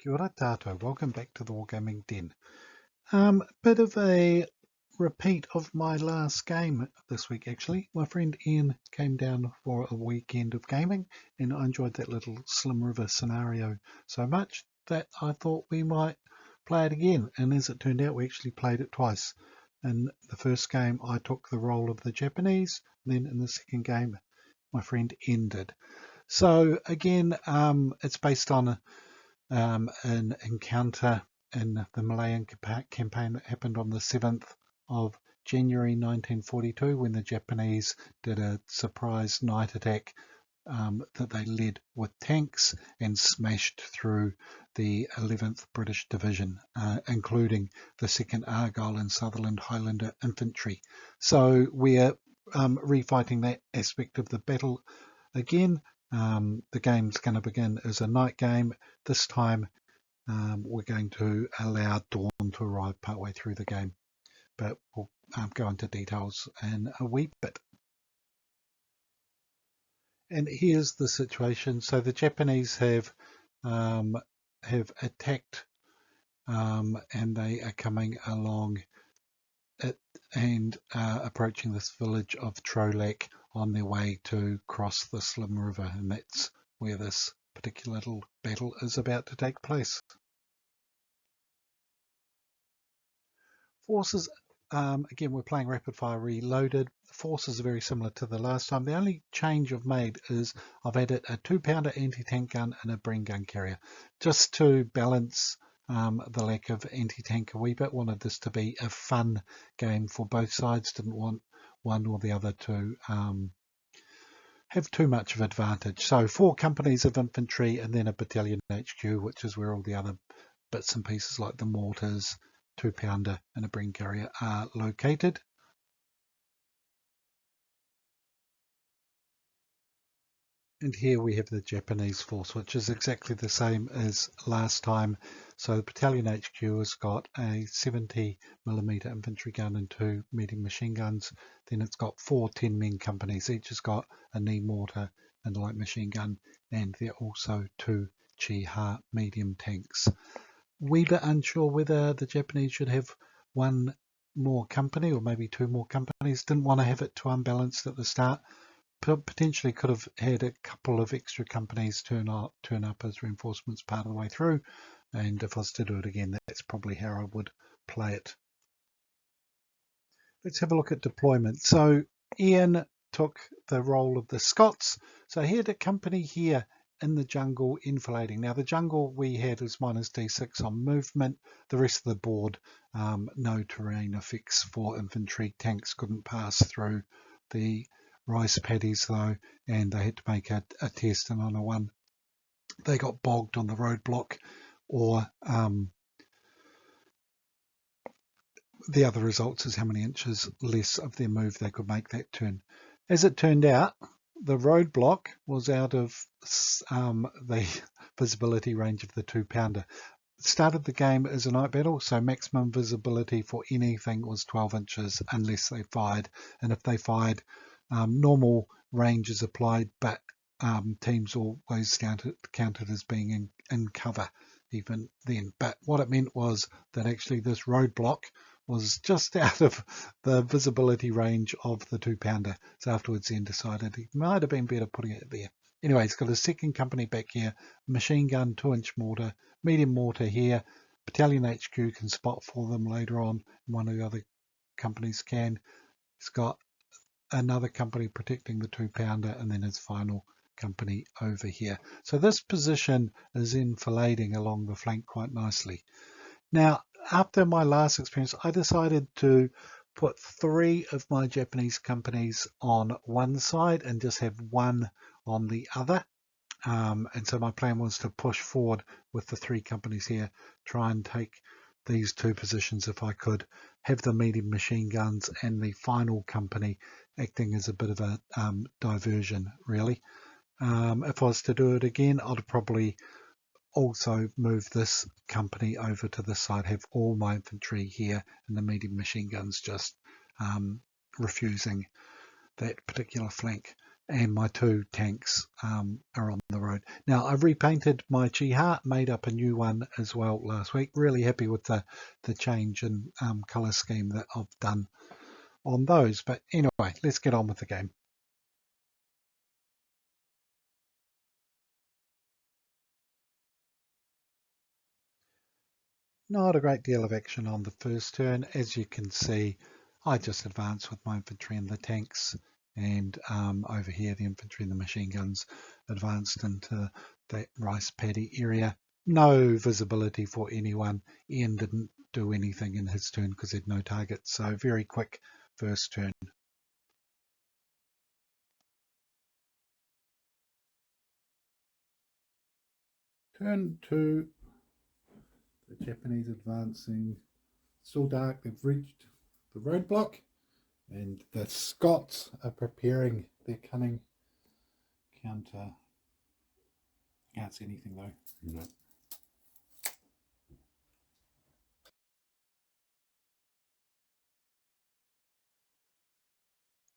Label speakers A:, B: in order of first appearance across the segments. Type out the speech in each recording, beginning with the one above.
A: Kia ora tātou, welcome back to the Wargaming Den. Bit of a repeat of my last game this week actually. My friend Ian came down for a weekend of gaming and I enjoyed that little Slim River scenario so much that I thought we might play it again, and as it turned out we actually played it twice. In the first game I took the role of the Japanese, then in the second game my friend ended. So again, it's based on an encounter in the Malayan campaign that happened on the 7th of January 1942 when the Japanese did a surprise night attack that they led with tanks and smashed through the 11th British Division, including the 2nd Argyll and Sutherland Highlander Infantry. So we're refighting that aspect of the battle again. The game's going to begin as a night game. This time we're going to allow dawn to arrive partway through the game, but we'll go into details in a wee bit. And here's the situation. So the Japanese have attacked and they are coming along it and approaching this village of Trolak on their way to cross the Slim River, and that's where this particular little battle is about to take place. Forces, again we're playing Rapid Fire Reloaded. The forces are very similar to the last time. The only change I've made is I've added a 2-pounder anti-tank gun and a Bren gun carrier, just to balance the lack of anti-tank a wee bit. Wanted this to be a fun game for both sides, didn't want one or the other to have too much of advantage. So 4 companies of infantry and then a battalion HQ, which is where all the other bits and pieces like the mortars, 2-pounder and a Bren carrier are located. And here we have the Japanese force, which is exactly the same as last time. So the battalion HQ has got a 70mm infantry gun and 2 medium machine guns. Then it's got 4 10-men companies. Each has got a knee mortar and a light machine gun, and there are also 2 Chi-Ha medium tanks. Wee bit unsure whether the Japanese should have 1 more company or maybe 2 more companies. Didn't want to have it too unbalanced at the start. Potentially could have had a couple of extra companies turn up as reinforcements part of the way through, and if I was to do it again, that's probably how I would play it. Let's have a look at deployment. So Ian took the role of the Scots. So he had a company here in the jungle enfilading. Now the jungle we had is -D6 on movement. The rest of the board, no terrain effects for infantry. Tanks couldn't pass through the rice paddies though, and they had to make a test, and on a 1 they got bogged on the roadblock, or the other results is how many inches less of their move they could make that turn. As it turned out, the roadblock was out of the visibility range of the 2-pounder. Started the game as a night battle, so maximum visibility for anything was 12 inches unless they fired, and if they fired, normal range is applied, but teams always counted as being in cover even then. But what it meant was that actually this roadblock was just out of the visibility range of the 2-pounder. So afterwards then decided it might have been better putting it there. Anyway, he's got a second company back here, machine gun, 2-inch mortar, medium mortar here. Battalion HQ can spot for them later on, and one of the other companies can. He's got another company protecting the 2-pounder, and then his final company over here. So this position is enfilading along the flank quite nicely. Now, after my last experience, I decided to put 3 of my Japanese companies on one side and just have 1 on the other. And so my plan was to push forward with the 3 companies here, try and take these 2 positions if I could, have the medium machine guns and the final company acting as a bit of a diversion really. If I was to do it again, I'd probably also move this company over to this side, have all my infantry here and the medium machine guns just refusing that particular flank. and my 2 tanks are on the road. Now, I've repainted my Chiha, made up a new one as well last week. Really happy with the change in colour scheme that I've done on those. But anyway, let's get on with the game. Not a great deal of action on the first turn. As you can see, I just advanced with my infantry and the tanks, and over here the infantry and the machine guns advanced into that rice paddy area. No visibility for anyone. Ian didn't do anything in his turn because he had no target, so very quick first turn. Turn 2, the Japanese advancing. Still dark, they've reached the roadblock, and the Scots are preparing their cunning counter. Can't see anything though. No.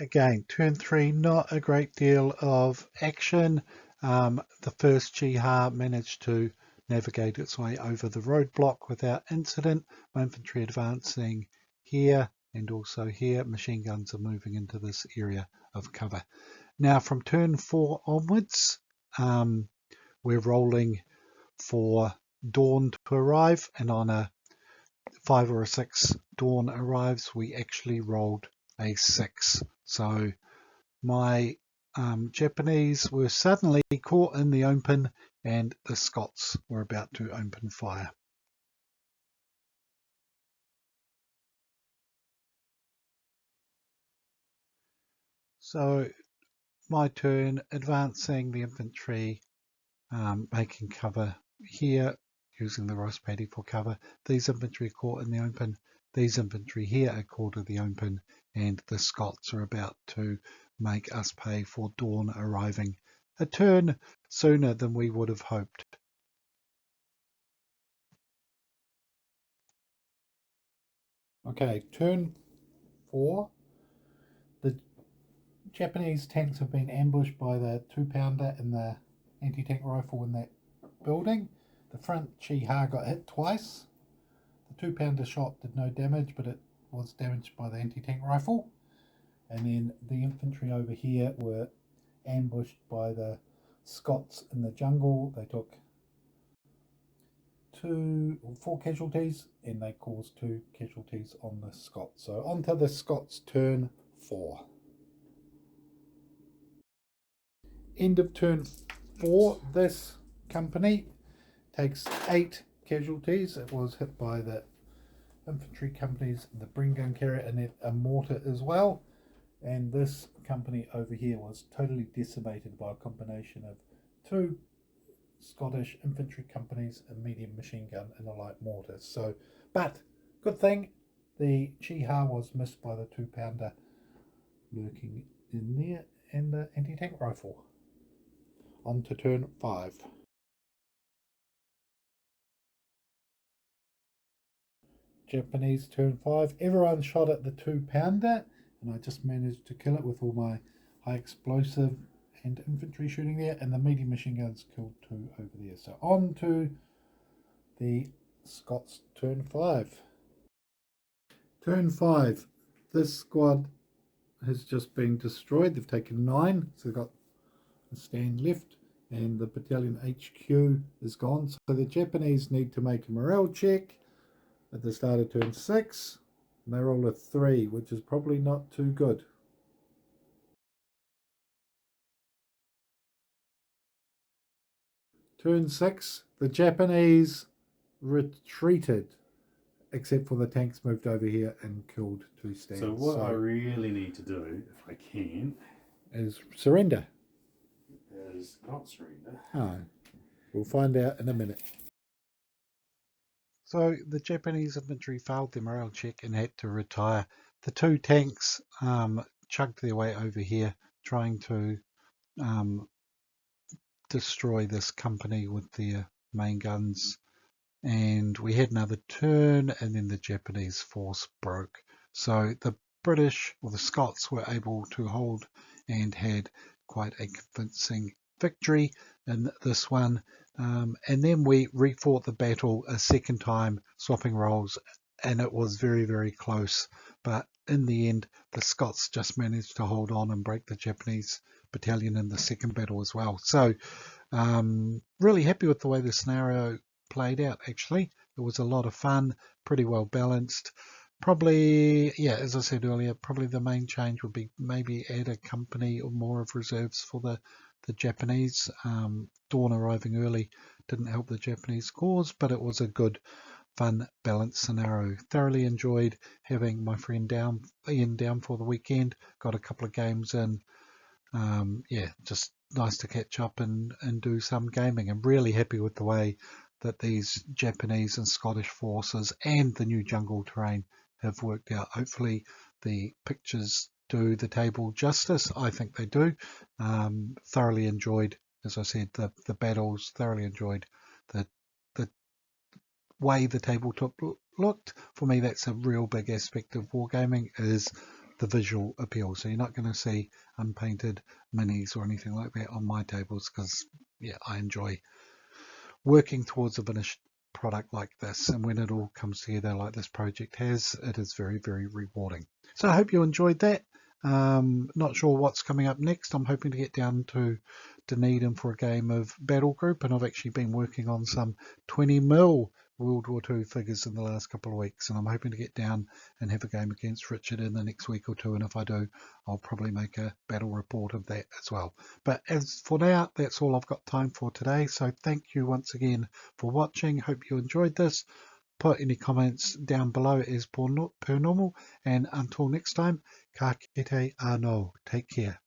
A: Again, turn 3, not a great deal of action. The first Chiha managed to navigate its way over the roadblock without incident. My infantry advancing here and also here. Machine guns are moving into this area of cover. Now from turn 4 onwards, we're rolling for dawn to arrive, and on a 5 or a 6 dawn arrives, we actually rolled a 6. So my Japanese were suddenly caught in the open, and the Scots were about to open fire. So my turn, advancing the infantry, making cover here, using the rice paddy for cover. These infantry are caught in the open. These infantry here are caught in the open, and the Scots are about to make us pay for dawn arriving a turn sooner than we would have hoped. Okay, turn 4. The Japanese tanks have been ambushed by the 2-pounder and the anti-tank rifle in that building. The front Chiha got hit twice. The 2-pounder shot did no damage, but it was damaged by the anti-tank rifle. And then the infantry over here were ambushed by the Scots in the jungle. They took 4 casualties, and they caused 2 casualties on the Scots. So on to the Scots turn 4. End of turn 4. This company takes 8 casualties. It was hit by the infantry companies, the Bring gun carrier, and a mortar as well. And this company over here was totally decimated by a combination of 2 Scottish infantry companies, a medium machine gun and a light mortar. So, but good thing the Chiha was missed by the 2-pounder lurking in there and the anti-tank rifle. On to turn 5. Japanese turn 5. Everyone shot at the 2-pounder, and I just managed to kill it with all my high explosive and infantry shooting there, and the medium machine guns killed 2 over there. So on to the Scots turn 5. Turn 5. This squad has just been destroyed. They've taken 9, so they've got a stand left, and the battalion HQ is gone. So the Japanese need to make a morale check at the start of turn 6, and they roll a 3, which is probably not too good. Turn 6, the Japanese retreated, except for the tanks moved over here and killed 2 stands.
B: So what I really need to do, if I can,
A: is surrender.
B: is not surrender.
A: Oh, we'll find out in a minute. So the Japanese infantry failed their morale check and had to retire. The 2 tanks chugged their way over here, trying to destroy this company with their main guns. And we had another turn, and then the Japanese force broke. So the British, or the Scots, were able to hold and had quite a convincing victory in this one. And then we refought the battle a second time, swapping roles, and it was very, very close. But in the end, the Scots just managed to hold on and break the Japanese battalion in the second battle as well. So really happy with the way the scenario played out. Actually, it was a lot of fun, pretty well balanced. Probably, yeah, as I said earlier, probably the main change would be maybe add a company or more of reserves for the Japanese. Dawn arriving early didn't help the Japanese cause, but it was a good, fun, balanced scenario. Thoroughly enjoyed having my friend Ian down for the weekend. Got a couple of games in. Yeah, just nice to catch up and do some gaming. I'm really happy with the way that these Japanese and Scottish forces and the new jungle terrain have worked out. Hopefully the pictures do the table justice. I think they do. Thoroughly enjoyed, as I said, the battles. Thoroughly enjoyed the way the tabletop looked. For me, that's a real big aspect of wargaming, is the visual appeal. So you're not going to see unpainted minis or anything like that on my tables, because yeah, I enjoy working towards a finished product like this, and when it all comes together like this project has, it is very, very rewarding. So I hope you enjoyed that. Not sure what's coming up next. I'm hoping to get down to Dunedin for a game of Battle Group, and I've actually been working on some 20mm World War II figures in the last couple of weeks, and I'm hoping to get down and have a game against Richard in the next week or two, and if I do, I'll probably make a battle report of that as well. But as for now, that's all I've got time for today, so thank you once again for watching. Hope you enjoyed this. Put any comments down below as per normal, and until next time, ka kite anō. Take care.